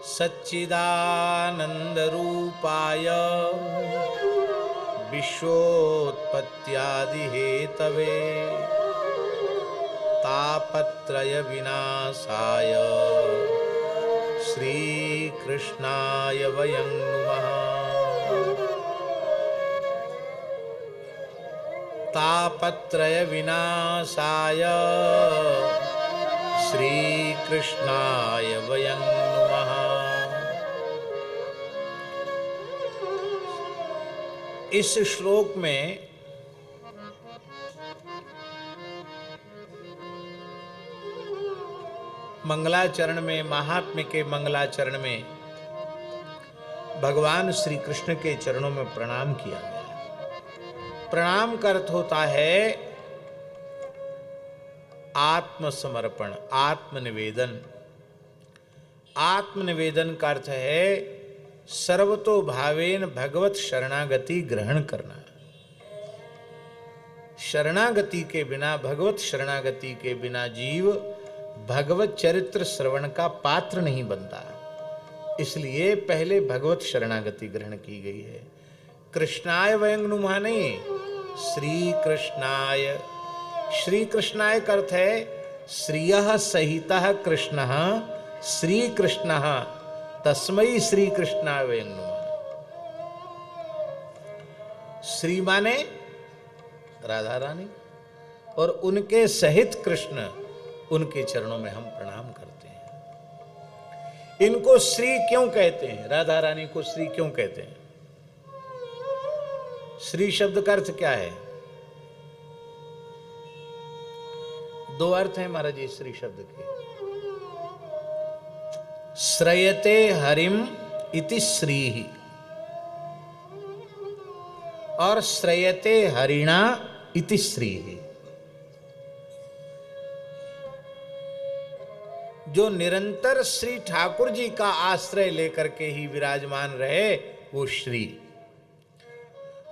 सच्चिदानंदरूपाय विश्वोत्पत्त्यादिहेतवे तापत्रय विनाशाय श्रीकृष्णाय वयं नुमः। तापत्रय विनाशाय श्रीकृष्णाय वयं नुमः। इस श्लोक में मंगलाचरण में, महात्म्य के मंगलाचरण में भगवान श्री कृष्ण के चरणों में प्रणाम किया गया। प्रणाम का अर्थ होता है आत्मसमर्पण, आत्मनिवेदन। आत्मनिवेदन का अर्थ है सर्वतो भावेन भगवत शरणागति ग्रहण करना। शरणागति के बिना, भगवत शरणागति के बिना जीव भगवत चरित्र श्रवण का पात्र नहीं बनता। इसलिए पहले भगवत शरणागति ग्रहण की गई है। कृष्णाय वयं नुमः नहीं, श्री कृष्णाय। श्री कृष्णाय का अर्थ है श्रियः सहितः कृष्णः श्री कृष्णः तस्मै श्री कृष्णाय वयं नुमः। श्री माने राधा रानी और उनके सहित कृष्ण, उनके चरणों में हम प्रणाम करते हैं। इनको श्री क्यों कहते हैं? राधा रानी को श्री क्यों कहते हैं? श्री शब्द का अर्थ क्या है? दो अर्थ हैं महाराज जी श्री शब्द के। श्रयते हरिम इति श्रीहि और श्रयते हरिणा इति श्रीहि। जो निरंतर श्री ठाकुर जी का आश्रय लेकर के ही विराजमान रहे वो श्री,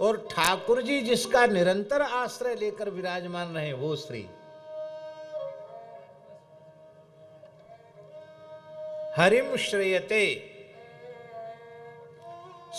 और ठाकुर जी जिसका निरंतर आश्रय लेकर विराजमान रहे वो श्री। हरिम श्रेयते,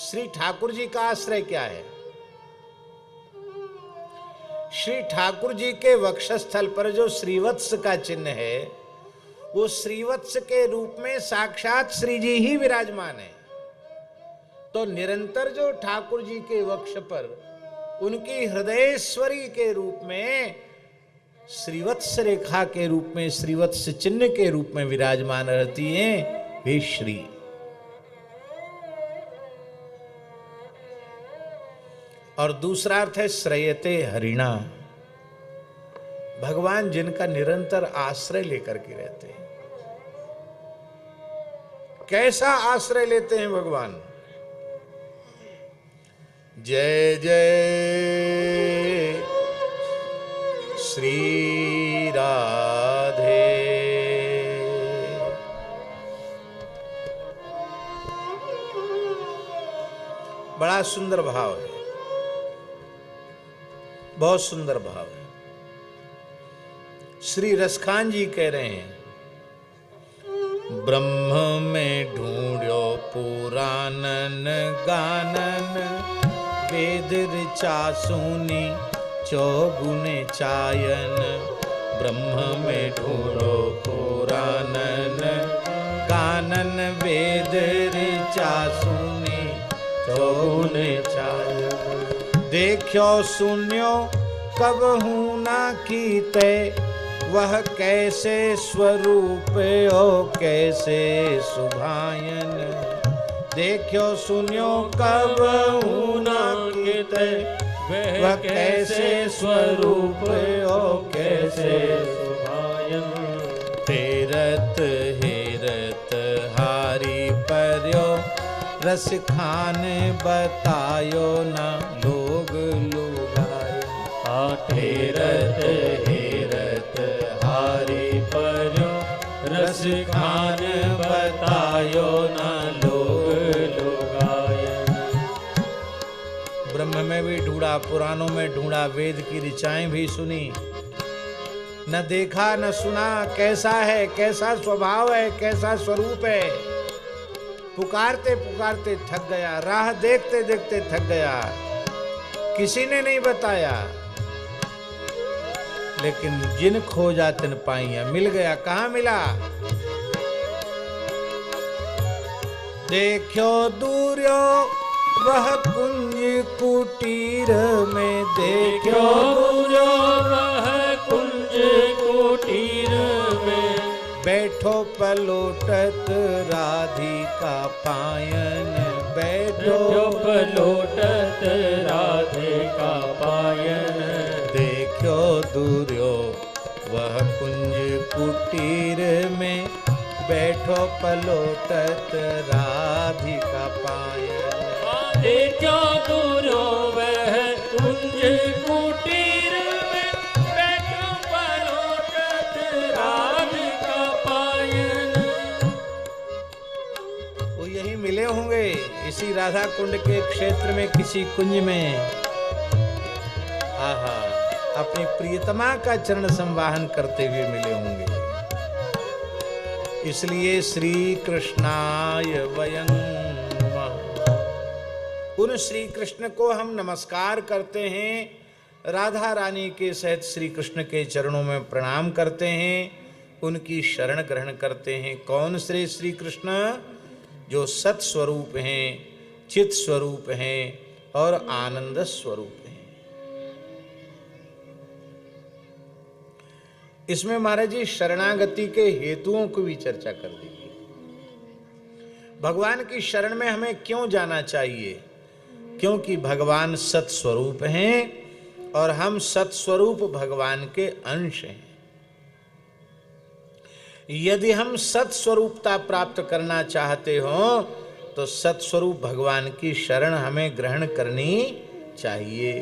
श्री ठाकुर जी का आश्रय क्या है? श्री ठाकुर जी के वक्षस्थल पर जो श्रीवत्स का चिन्ह है वो श्रीवत्स के रूप में साक्षात श्री जी ही विराजमान है। तो निरंतर जो ठाकुर जी के वक्ष पर उनकी हृदयेश्वरी के रूप में श्रीवत्स रेखा के रूप में, श्रीवत्स चिन्ह के रूप में विराजमान रहती हैं वे श्री। और दूसरा अर्थ है श्रयते हरिणा, भगवान जिनका निरंतर आश्रय लेकर के रहते हैं। कैसा आश्रय लेते हैं भगवान? जय जय श्री राधे। बड़ा सुंदर भाव है, बहुत सुंदर भाव है। श्री रसखान जी कह रहे हैं, ब्रह्म में ढूंढो पुराणन गानन, वेद ऋचा सुनी चौगुने चायन। ब्रह्म में ढूंढो पुराणन गानन, वेद ऋचा सुनी चौगुने चायन। देखो सुन्यो कब हूं ना कीते, वह कैसे स्वरूप हो कैसे सुभायन। देखो सुन्यो कब हूं ना कीते, वह कैसे स्वरूप हो कैसे सुभायन। तेरत हेरत हारी पर्यो, रस खान बतायो ना लोग लुगायो। तेरत हेरत हारी पर्यो, रस खान बतायो ना लोग लुगायो। ब्रह्म में भी ढूंढा, पुराणों में ढूंढा, वेद की ऋचाएं भी सुनी, न देखा न सुना कैसा है, कैसा स्वभाव है, कैसा स्वरूप है। पुकारते पुकारते थक गया, राह देखते देखते थक गया, किसी ने नहीं बताया। लेकिन जिन खोजा तिन पाइया, मिल गया। कहाँ मिला? देखो दूर्यो वह कुंज कुटीर में, देखो दूर्यो वह कुंज कुटीर में, बैठो पलोटत राधिका पायन, बैठो पलोटत राधिका पायन। देखो दूर्यो वह कुंज कुटीर में, बैठो पलोटत राधिका पायन। देखो दूर्यो वह कुंज कुटीर में, बैठो पलोटत राधिका पायन। वो यही मिले होंगे इसी राधा कुंड के क्षेत्र में, किसी कुंज में। आहा, अपनी प्रियतमा का चरण संवाहन करते हुए मिले होंगे। इसलिए श्री कृष्णाय वयं नमः। उन श्री कृष्ण को हम नमस्कार करते हैं, राधा रानी के सहित श्री कृष्ण के चरणों में प्रणाम करते हैं, उनकी शरण ग्रहण करते हैं। कौन श्री कृष्ण? जो सत स्वरूप हैं, चित स्वरूप हैं और आनंद स्वरूप हैं। इसमें महाराज जी शरणागति के हेतुओं को भी चर्चा कर दी। भगवान की शरण में हमें क्यों जाना चाहिए? क्योंकि भगवान सत स्वरूप हैं और हम सत स्वरूप भगवान के अंश हैं। यदि हम सत स्वरूपता प्राप्त करना चाहते हो तो सत स्वरूप भगवान की शरण हमें ग्रहण करनी चाहिए।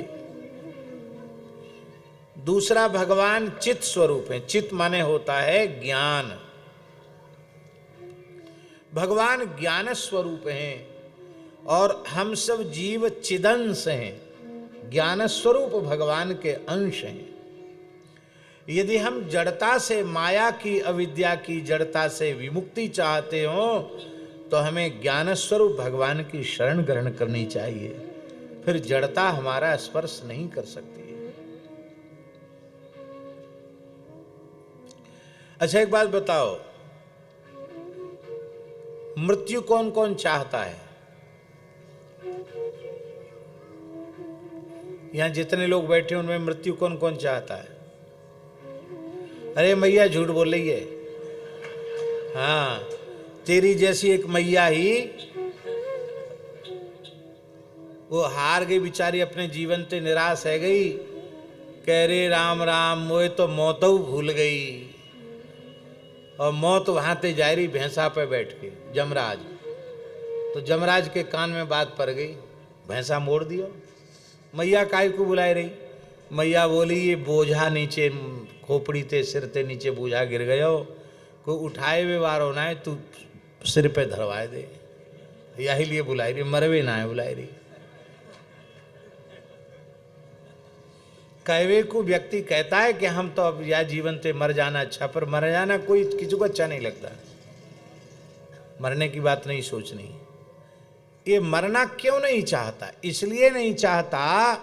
दूसरा, भगवान चित स्वरूप है। चित माने होता है ज्ञान। भगवान ज्ञान स्वरूप हैं और हम सब जीव चिदंश हैं, ज्ञान स्वरूप भगवान के अंश हैं। यदि हम जड़ता से, माया की, अविद्या की जड़ता से विमुक्ति चाहते हो तो हमें ज्ञान स्वरूप भगवान की शरण ग्रहण करनी चाहिए, फिर जड़ता हमारा स्पर्श नहीं कर सकती। अच्छा, एक बात बताओ, मृत्यु कौन कौन चाहता है? यहां जितने लोग बैठे उनमें मृत्यु कौन कौन चाहता है? अरे मैया झूठ बोल रही है। हाँ, तेरी जैसी एक मैया ही वो हार गई बेचारी, अपने जीवन से निराश है गई। कह रे राम राम, मोए तो मौतऊ भूल गई। और मौत वहां ते जा रही भैंसा पे बैठ के, जमराज। तो जमराज के कान में बात पड़ गई, भैंसा मोड़ दियो। मैया काय को बुलाई रही? मैया बोली, ये बोझा नीचे खोपड़ी ते सिर ते नीचे बोझा गिर गयो, को उठाए हुए वार होना है, तू सिर पे धरवाए दे। यही लिए बुलाई रही, मरवे ना है बुलाई रही। कहवे को व्यक्ति कहता है कि हम तो अब या जीवन से मर जाना अच्छा, पर मर जाना कोई किसी को अच्छा नहीं लगता। मरने की बात नहीं सोचनी। ये मरना क्यों नहीं चाहता? इसलिए नहीं चाहता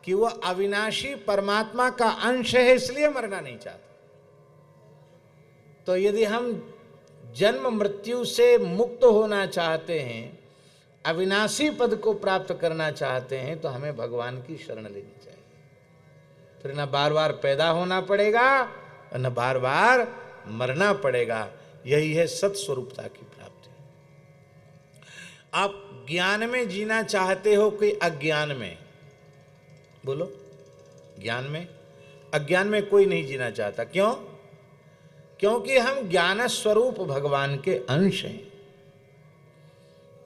कि वह अविनाशी परमात्मा का अंश है, इसलिए मरना नहीं चाहता। तो यदि हम जन्म मृत्यु से मुक्त होना चाहते हैं, अविनाशी पद को प्राप्त करना चाहते हैं, तो हमें भगवान की शरण लेनी चाहिए। फिर न बार बार पैदा होना पड़ेगा और न बार बार मरना पड़ेगा। यही है सत्स्वरूपता की प्राप्ति। आप ज्ञान में जीना चाहते हो कि अज्ञान में? बोलो। ज्ञान में? अज्ञान में कोई नहीं जीना चाहता। क्यों? क्योंकि हम ज्ञान स्वरूप भगवान के अंश हैं,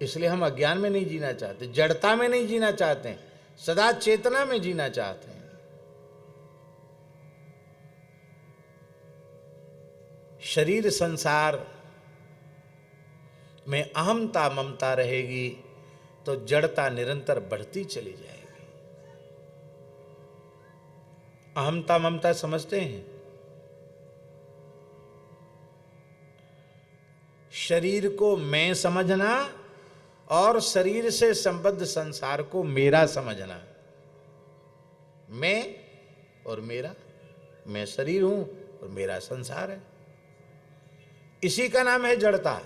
इसलिए हम अज्ञान में नहीं जीना चाहते, जड़ता में नहीं जीना चाहते, सदा चेतना में जीना चाहते हैं। शरीर संसार में अहमता ममता रहेगी तो जड़ता निरंतर बढ़ती चली जाएगी। अहमता ममता समझते हैं? शरीर को मैं समझना और शरीर से संबद्ध संसार को मेरा समझना। मैं और मेरा, मैं शरीर हूं और मेरा संसार है। इसी का नाम है जड़ता।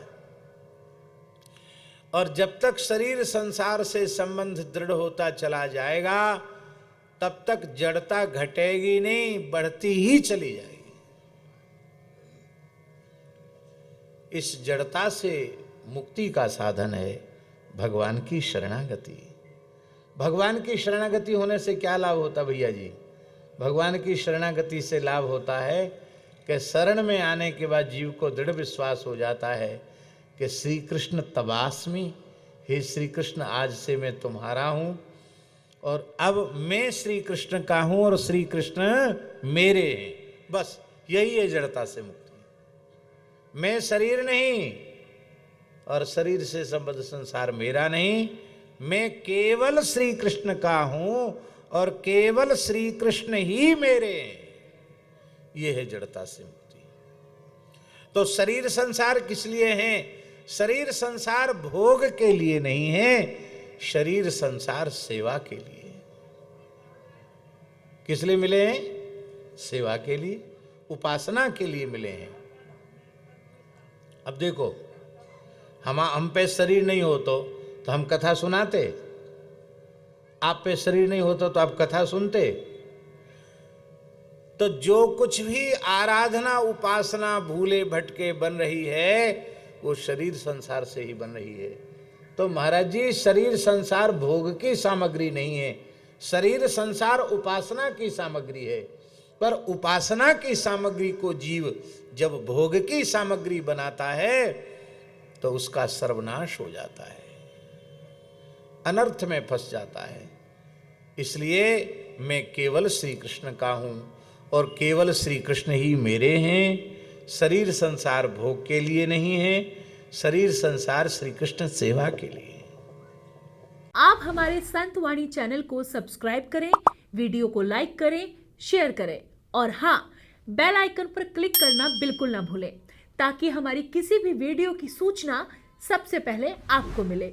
और जब तक शरीर संसार से संबंध दृढ़ होता चला जाएगा तब तक जड़ता घटेगी नहीं, बढ़ती ही चली जाएगी। इस जड़ता से मुक्ति का साधन है भगवान की शरणागति। भगवान की शरणागति होने से क्या लाभ होता भैया जी? भगवान की शरणागति से लाभ होता है कि शरण में आने के बाद जीव को दृढ़ विश्वास हो जाता है कि श्री कृष्ण तबास्मि, हे श्री कृष्ण आज से मैं तुम्हारा हूँ और अब मैं श्री कृष्ण का हूँ और श्री कृष्ण मेरे हैं। बस यही है जड़ता से मुक्ति। मैं शरीर नहीं और शरीर से संबद्ध संसार मेरा नहीं, मैं केवल श्री कृष्ण का हूं और केवल श्री कृष्ण ही मेरे हैं। यह है जड़ता से मुक्ति। तो शरीर संसार किस लिए है? शरीर संसार भोग के लिए नहीं है, शरीर संसार सेवा के लिए। किस लिए मिले हैं? सेवा के लिए, उपासना के लिए मिले हैं। अब देखो, हम पे शरीर नहीं हो तो हम कथा सुनाते, आप पे शरीर नहीं होता तो आप कथा सुनते। तो जो कुछ भी आराधना उपासना भूले भटके बन रही है वो शरीर संसार से ही बन रही है। तो महाराज जी, शरीर संसार भोग की सामग्री नहीं है, शरीर संसार उपासना की सामग्री है। पर उपासना की सामग्री को जीव जब भोग की सामग्री बनाता है तो उसका सर्वनाश हो जाता है, अनर्थ में फंस जाता है। इसलिए मैं केवल श्री कृष्ण का हूं और केवल श्री कृष्ण ही मेरे हैं। शरीर संसार भोग के लिए नहीं है, शरीर संसार श्री कृष्ण सेवा के लिए। आप हमारे संत वाणी चैनल को सब्सक्राइब करें, वीडियो को लाइक करें, शेयर करें और हाँ, बेल आइकन पर क्लिक करना बिल्कुल ना भूलें ताकि हमारी किसी भी वीडियो की सूचना सबसे पहले आपको मिले।